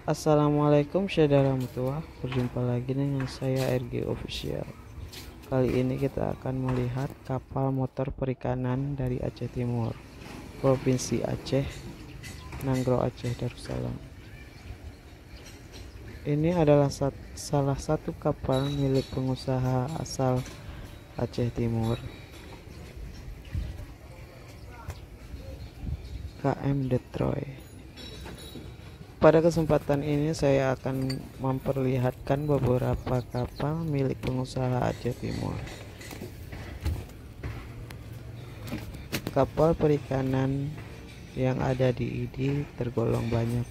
Assalamualaikum saudara mutua, berjumpa lagi dengan saya RG Official. Kali ini kita akan melihat kapal motor perikanan dari Aceh Timur, Provinsi Aceh, Nanggro Aceh Darussalam. Ini adalah salah satu kapal milik pengusaha asal Aceh Timur, KM Detroit. Pada kesempatan ini saya akan memperlihatkan beberapa kapal milik pengusaha Aceh Timur. Kapal perikanan yang ada di ID tergolong banyak.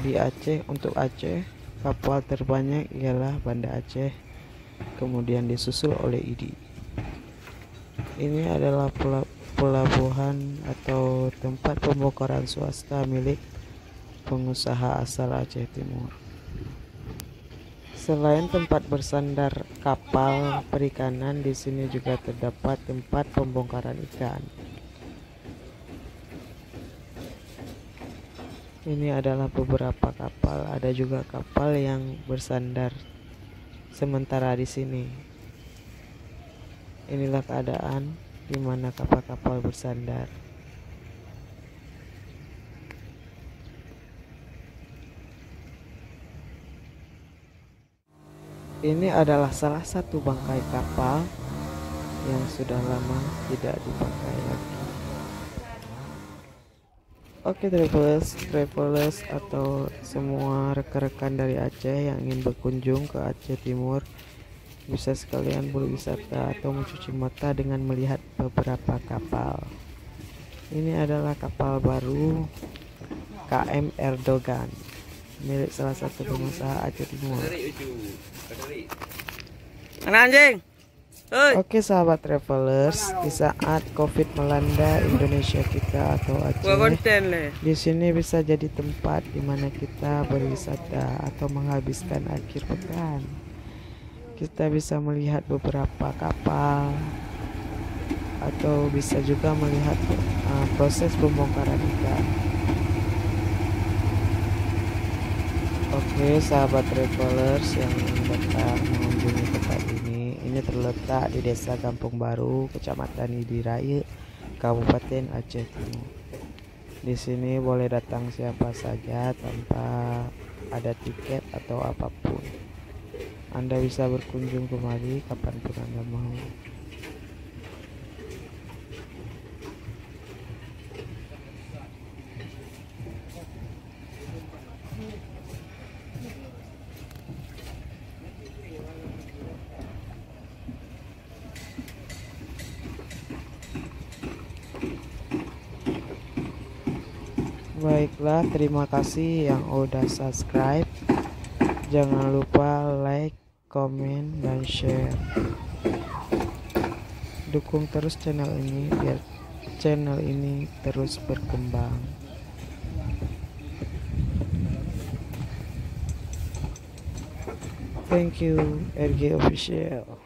Di Aceh, untuk Aceh, kapal terbanyak ialah Banda Aceh, kemudian disusul oleh ID. Ini adalah pelabuhan atau tempat pembongkaran swasta milik pengusaha asal Aceh Timur. Selain tempat bersandar kapal perikanan, di sini juga terdapat tempat pembongkaran ikan. Ini adalah beberapa kapal, ada juga kapal yang bersandar sementara di sini. Inilah keadaan di mana kapal-kapal bersandar. Ini adalah salah satu bangkai kapal yang sudah lama tidak dipakai lagi. Oke travelers atau semua rekan-rekan dari Aceh yang ingin berkunjung ke Aceh Timur, bisa sekalian berwisata atau mencuci mata dengan melihat beberapa kapal. Ini adalah kapal baru KM Erdogan, milik salah satu pengusaha Aceh Timur. Anjing. Oke sahabat travelers, di saat COVID melanda Indonesia kita atau Aceh, di sini bisa jadi tempat di mana kita berwisata atau menghabiskan akhir pekan. Kita bisa melihat beberapa kapal atau bisa juga melihat proses pembongkaran ikan. Oke sahabat travelers yang datang mengunjungi tempat ini terletak di Desa Kampung Baru, Kecamatan Idi Raya, Kabupaten Aceh Timur. Di sini boleh datang siapa saja tanpa ada tiket atau apapun. Anda bisa berkunjung kemari kapanpun Anda mau. Baiklah, terima kasih yang udah subscribe. Jangan lupa like, komen, dan share. Dukung terus channel ini biar channel ini terus berkembang. Thank you, RG Official.